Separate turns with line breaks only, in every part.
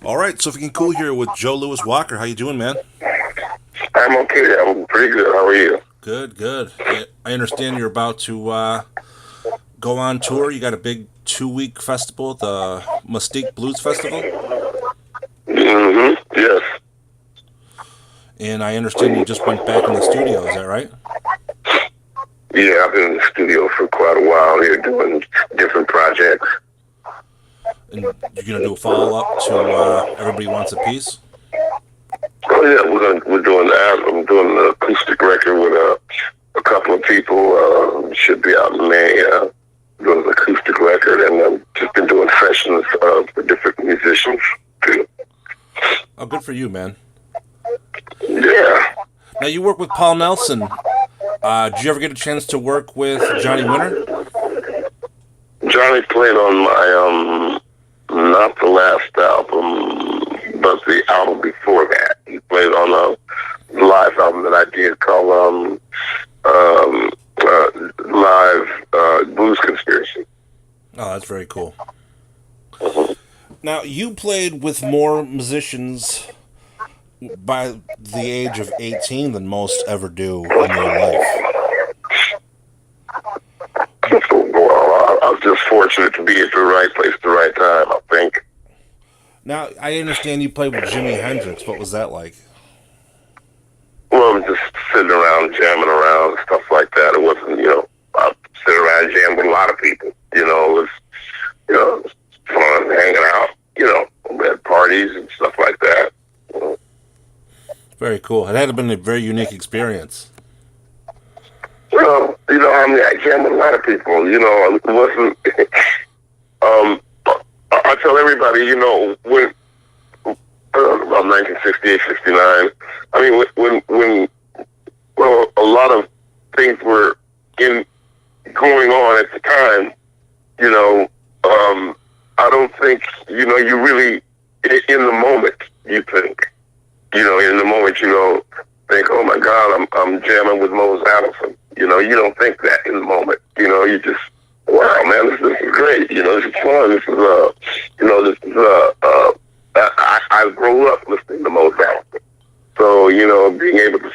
All right, so if we can cool here with Joe Louis Walker. How you doing, man?
I'm okay. I'm pretty good. How are you?
Good, good. I understand you're about to go on tour. You got a big 2-week festival, the Mystique Blues Festival,
Yes.
and I understand you just went back in the studio. Is that right?
Yeah, I've been in the studio for quite a while here doing different projects.
And you're gonna do a follow up to Everybody Wants a Piece.
Oh yeah, we're doing that. I'm doing an acoustic record with a couple of people. Should be out in May. Doing an acoustic record, and I've just been doing sessions for different musicians too.
Oh, good for you, man.
Yeah.
Now you work with Paul Nelson. Did you ever get a chance to work with Johnny Winter?
Johnny played on my not the last album, but the album before that. He played on a live album that I did called Live Blues Conspiracy.
Oh, that's very cool.
Mhm.
Now, you played with more musicians by the age of 18 than most ever do in their life.
Well, I was just fortunate to be at the right place at the right time, I think.
Now, I understand you played with Jimi Hendrix. What was that like?
Well, just sitting around, jamming around, and stuff like that. It wasn't, I sit around and jam with a lot of people. It was, it was fun hanging out, we had parties and stuff like that.
Very cool. It had been a very unique experience.
Well, I jam with a lot of people, it wasn't, I tell everybody, when, about 1968, 69, I mean, when a lot of things were going on at the time, I don't think, you really, in the moment, you think, in the moment you don't think, oh my God, I'm jamming with Mose Allison. You don't think that in the moment. You just, wow, man, this is great. This is fun. This is, I grew up listening to Mose Allison. So, being able to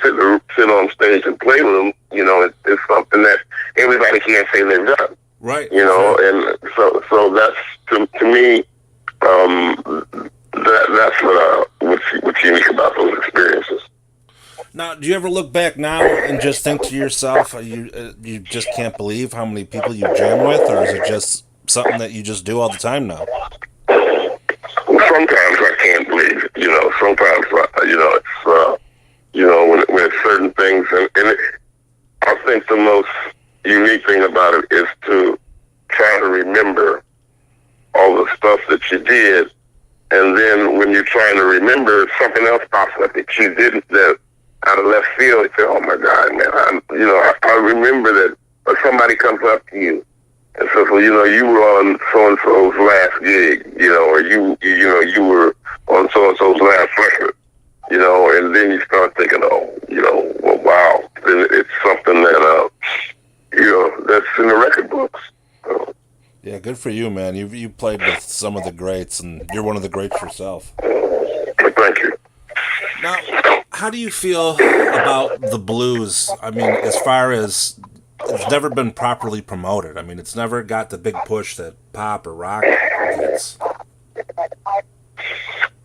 sit on stage and play with them, it's something that everybody can't say they've done.
Right.
And so that's, to me, that's what's unique about those experiences.
Now, do you ever look back now and just think to yourself, you just can't believe how many people you jam with, or is it just something that you just do all the time now?
Sometimes I can't believe it. Sometimes, it's, when it's certain things, I think the most unique thing about it is to try to remember all the stuff that you did, and then when you're trying to remember, something else pops up that you didn't, that out of left field, you say, oh my God, man, I remember that, or somebody comes up to you and says, well, you were on so-and-so's last gig, or you were on so-and-so's last record, and then you start thinking, well, wow, it's something that, that's in the record books.
Yeah, good for you, man. You played with some of the greats, and you're one of the greats yourself.
Thank you.
Now, how do you feel about the blues? I mean, as far as it's never been properly promoted. I mean, it's never got the big push that pop or rock gets.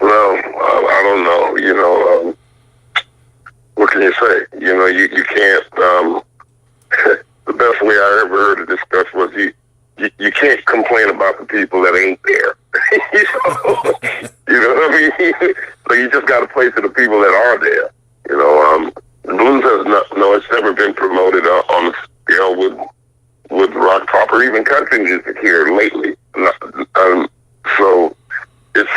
Well, I don't know. What can you say? You can't. The best way I ever heard it discussed was you can't complain about the people that ain't there. You know what I mean? So you just got to play to the people that are there. The blues has it's never been promoted on the scale with rock, pop, or even country music here lately. So it's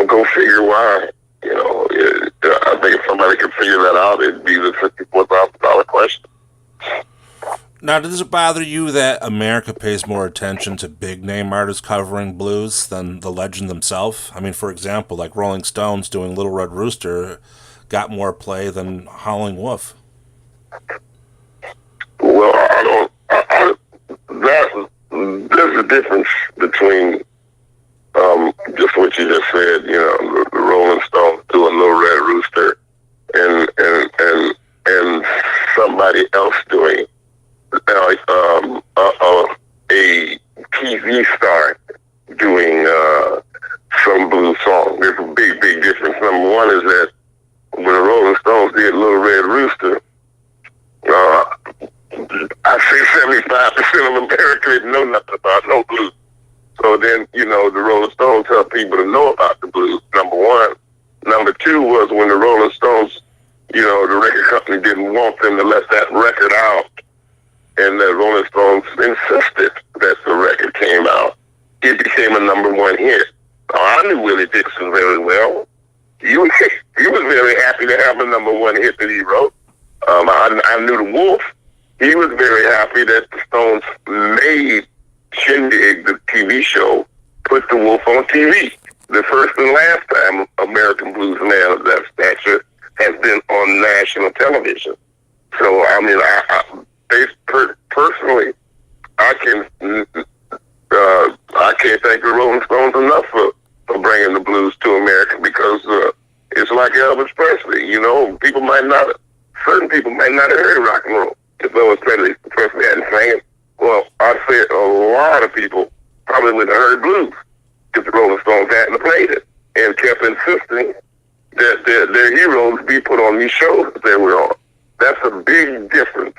go figure why. I think if somebody could figure that out, it'd be the $54,000 question.
Now, does it bother you that America pays more attention to big-name artists covering blues than the legend themselves? I mean, for example, like Rolling Stones doing Little Red Rooster got more play than Howlin' Wolf.
Well, there's a difference between just what you just said, the Rolling Stones doing Little Red Rooster, and somebody else doing a TV star doing some blues song. There's a big difference. Number one is that when the Rolling Stones did Little Red Rooster, I say 75% of America didn't know nothing about no blues. So then, the Rolling Stones helped people to know about the blues, number one. Number two was when the Rolling Stones, the record company didn't want them to let that record out, and the Rolling Stones insisted that the record came out. It became a number one hit. I knew Willie Dixon very well. He was very happy to have a number one hit that he wrote. I knew the Wolf. He was very happy that the Stones made Shindig, the TV show, put the Wolf on TV. The first and last time American blues man of that stature has been on national television. So, personally, I can't thank the Rolling Stones enough for bringing the blues to America, because it's like Elvis Presley. Certain people might not have heard rock and roll if Elvis Presley hadn't sang it. Well, I'd say a lot of people probably wouldn't have heard blues if the Rolling Stones hadn't played it and kept insisting that their heroes be put on these shows that they were on. That's a big difference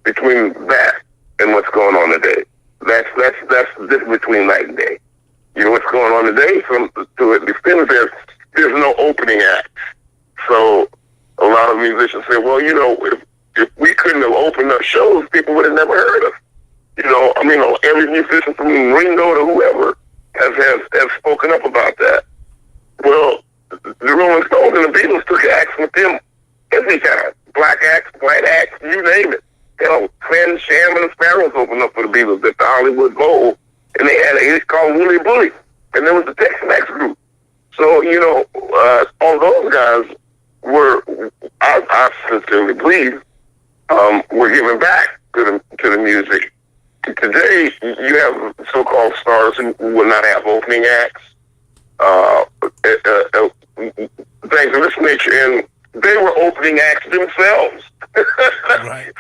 between that and what's going on today. That's the difference between night and day. What's going on today, to an extent, there's no opening act. So a lot of musicians say, well, if we couldn't have opened up shows, people would have never heard us. Every musician from Ringo to whoever has spoken up about that. Well, the Rolling Stones and the Beatles took acts with them every time. Black acts, white acts, you name it. Finn, Sham, and the Sparrows opened up for the Beatles at the Hollywood Bowl, and they had a hit called Willie Bully, and there was the Tex-Mex group. So, all those guys were, I sincerely believe, were giving back to the music. Today, you have so-called stars who will not have opening acts, things of this nature, and they were opening acts themselves.
Right.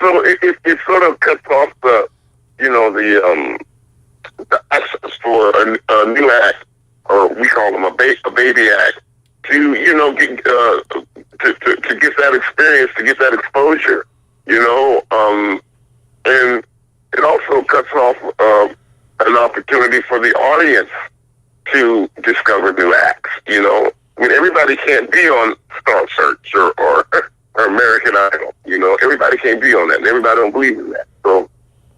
So it sort of cuts off the access for a new act, or we call them a baby act, to to get that experience, to get that exposure, and it also cuts off an opportunity for the audience to discover new acts. Everybody can't be on Star Search or American Idol. Everybody can't be on that, and everybody don't believe in that. So,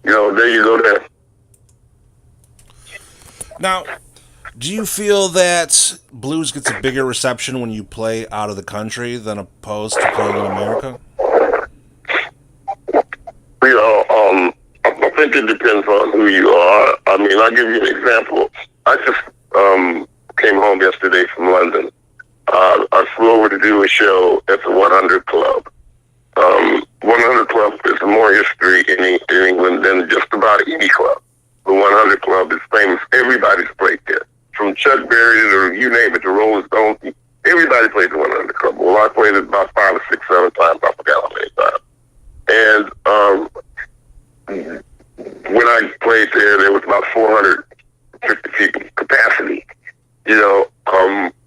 there you go there.
Now, do you feel that blues gets a bigger reception when you play out of the country than opposed to playing in America?
I think it depends on who you are. I'll give you an example. I just came home yesterday from London. I flew over to do a show at the 100 Club. 100 Club is more history in England than just about any club. The 100 Club is famous. Everybody's played there. From Chuck Berry to you name it, the Rolling Stones, everybody played the 100 Club. Well, I played it about 5 or 6, 7 times. I forgot how many times. And when I played there was about 450 people capacity.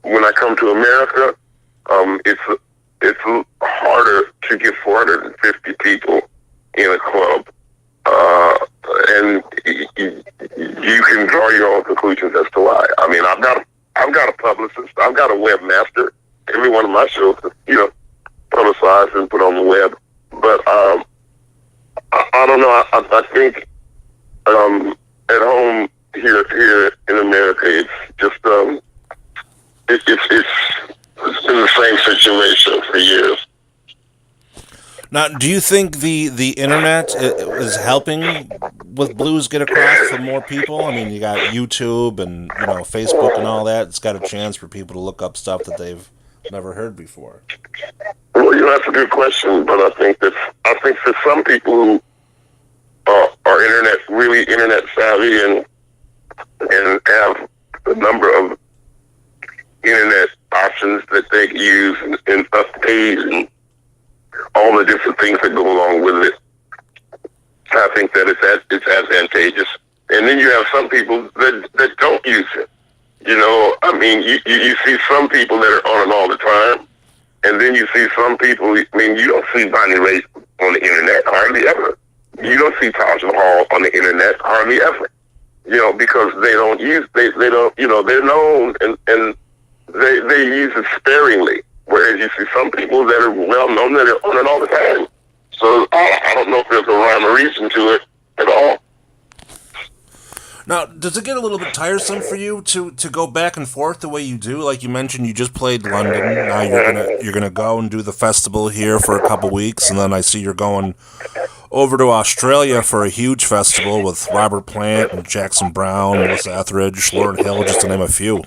When I come to America, it's harder to get 450 people in a club, and you can draw your own conclusions as to why. I've got a publicist, I've got a webmaster. Every one of my shows is, publicized and put on the web. But I don't know. I think at home here in America, it's just it's been the same situation for years.
Now, do you think the internet is helping with blues get across to more people? You got YouTube and Facebook and all that. It's got a chance for people to look up stuff that they've never heard before.
Well, that's a good question, but I think for some people who are really internet savvy and have the number of internet options that they use and updates and all the different things that go along with it. I think that it's advantageous. And then you have some people that don't use it. You know, I mean, you see some people that are on it all the time, and then you see some people, I mean, you don't see Bonnie Raitt on the internet hardly ever. You don't see Taj Mahal on the internet hardly ever. You know, because they don't use, they don't, you know, they're known and they use it sparingly. Whereas you see some people that are well known that are on it all the time. So I don't know if there's a rhyme or reason to it at all.
Now, does it get a little bit tiresome for you to go back and forth the way you do? Like you mentioned, you just played London. Now you're gonna go and do the festival here for a couple weeks, and then I see you're going over to Australia for a huge festival with Robert Plant and Jackson Brown, Melissa Etheridge, Lauryn Hill, just to name a few.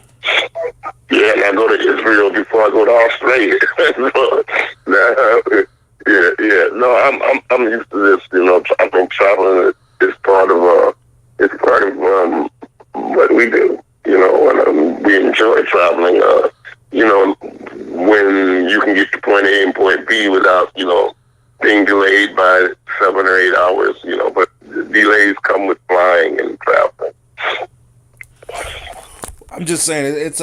Yeah, and I go to Israel before I go to Australia. No, I'm used to this. You know, I think traveling is part of what we do. You know, and we enjoy traveling. You know, when you can get to point A and point B without, you know, being delayed by 7 or 8 hours. You know, but delays come with flying and traveling.
I'm just saying it's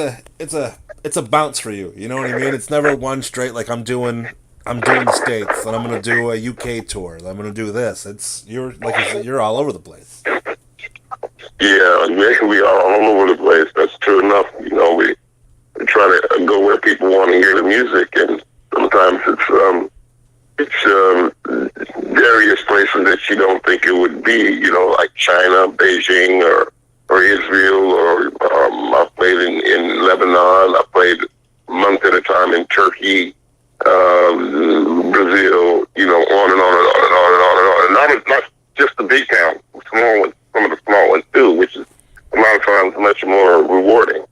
a bounce for you. You know what I mean? It's never one straight. Like I'm doing the States, and I'm gonna do a UK tour. I'm gonna do this. You're all over the place.
Yeah, we are all over the place. That's true enough. You know, we try to go where people want to hear the music, and sometimes it's various places that you don't think it would be. You know, like China, Beijing, or Israel, or I played in Lebanon. I played a month at a time in Turkey, Brazil. You know, on and on and on and on and on and on. And not just the big towns, small ones, some of the small ones too, which is a lot of times much more rewarding.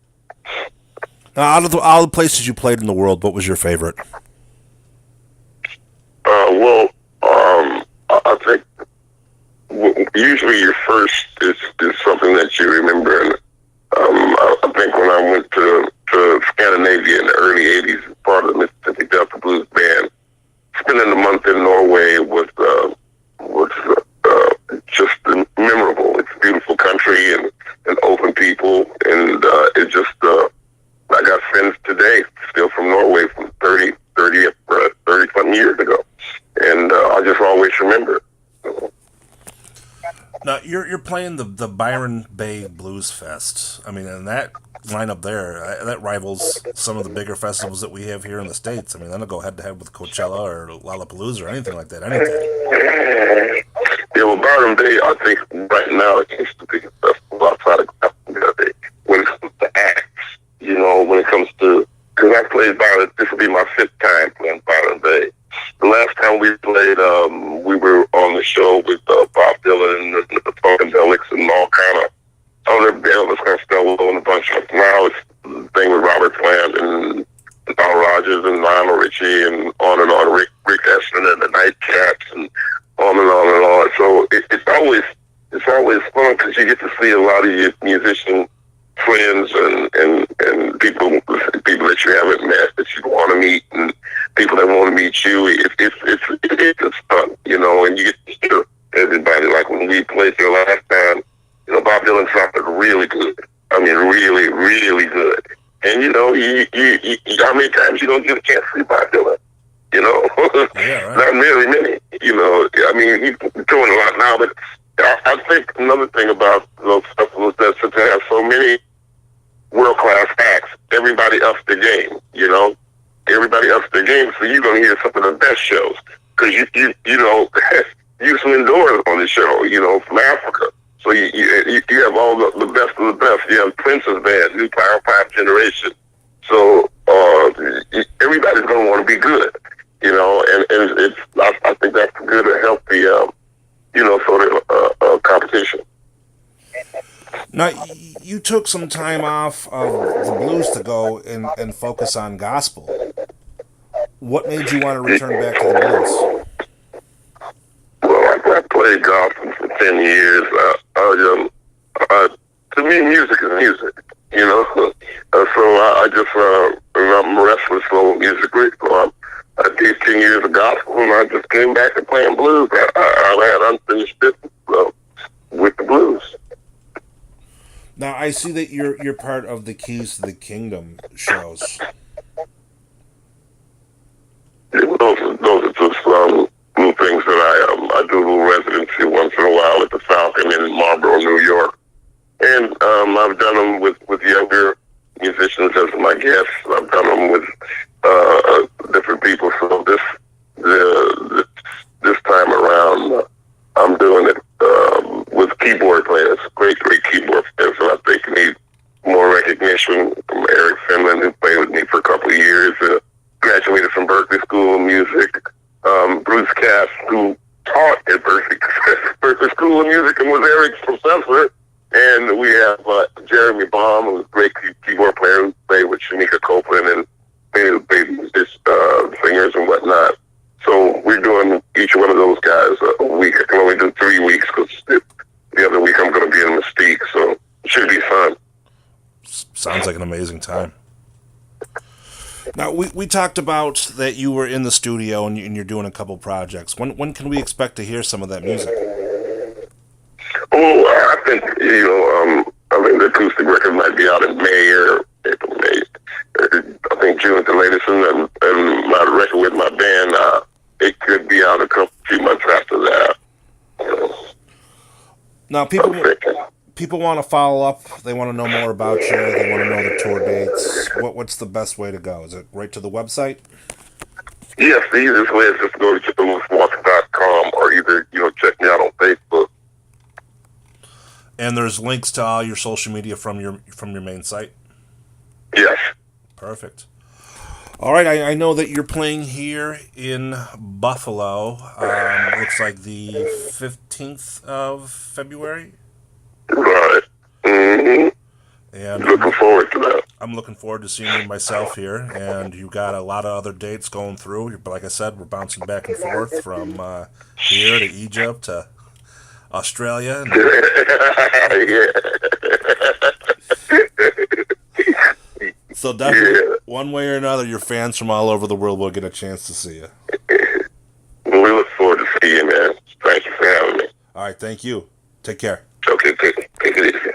Now, out of all the places you played in the world, what was your favorite?
I think usually your first is something that you remember. And I think when I went to Scandinavia in the early '80s, as part of the Mississippi Delta Blues Band, spending a month in Norway was just memorable. It's a beautiful country and open people, and it just I got friends today still from Norway from 30 something years ago, and I just always remember.
Now you're playing the Byron Bay Blues Fest. I mean, and that lineup there that rivals some of the bigger festivals that we have here in the States. I mean, that'll go head to head with Coachella or Lollapalooza or anything like that. Anything.
Yeah, well, Byron Bay, I think right now it used to be a festival outside of California. When it comes to acts, you know, when it comes to, because I played Byron, this will be my 5th time playing Byron Bay. The last time we played, we were on the show with Bob Dylan and the Funkadelics and all kind of other Elvis Costello and a bunch of. Now it's the thing with Robert Plant and Nile Rodgers and Lionel Richie and on and on. Rick Estrada and the Nightcaps and on and on and on. So it's always fun because you get to see a lot of your musician friends and people that you haven't met that you want to meet, and people that want to meet you. It's fun, you know, and you get to hear everybody. Like when we played there last time, you know, Bob Dylan sounded really good. I mean, really, really good. And you know, how many times you don't get a chance to see Bob Dylan? You know,
yeah, right.
Not very many. You know, I mean, he's doing a lot now, but I think another thing about those festivals that since they have so many world-class acts, everybody ups their game, you know? Everybody ups their game, so you're going to hear some of the best shows. Because, you know, you some indoors on the show, you know, from Africa. So you have all the best of the best. You have Prince's Band, New Power 5 Generation. So everybody's going to want to be good, you know? And it's I think that's good, a healthy, you know, sort of competition.
Now, you took some time off of the blues to go and focus on gospel. What made you want to return back to the blues?
Well, I played gospel for 10 years. To me, music is music. You know, I just I'm restless slow musically. I did 10 years of gospel, and I just came back to playing blues. I had unfinished business with the blues.
Now I see that you're part of the Keys to the Kingdom shows.
Those are just little things that I do a little residency once in a while at the Falcon in Marlboro, New York, and I've done them with younger musicians as my guests. I've done them with different people. So this time around, I'm doing it with keyboard players, great keyboard players, and I think need more recognition from Eric Finland, who played with me for a couple of years. Graduated from Berklee School of Music. Bruce Cass, who taught at Berklee School of Music and was Eric's professor. And we have Jeremy Baum, who's a great keyboard player, who played with Shanika Copeland and many baby singers and whatnot. So we're doing each one of those guys a week. I can only do 3 weeks because the other week I'm going to be in Mystique. So it should be fun.
Sounds like an amazing time. Now, we talked about that you were in the studio and you're doing a couple projects. When can we expect to hear some of that music?
Oh, I think, I think the acoustic record might be out in May or April, May. I think June is the latest, and my record with my band, it could be out few months after that.
Now, people want to follow up. They want to know more about you. They want to know the tour dates. What's the best way to go? Is it right to the website?
Yes, the easiest way is just to go to chipandloosewalker.com or either, check me out on Facebook.
And there's links to all your social media from your main site?
Yes.
Perfect. All right, I know that you're playing here in Buffalo. Looks like the 15th of February.
Right. Mm-hmm.
And
looking forward to that.
I'm looking forward to seeing you myself here. And you got a lot of other dates going through. But like I said, we're bouncing back and forth from here to Egypt to Australia.
Yeah.
So definitely, one way or another, your fans from all over the world will get a chance to see you.
Well, we look forward to seeing you, man. Thank you for having me.
All right, thank you. Take care.
Okay, take it easy.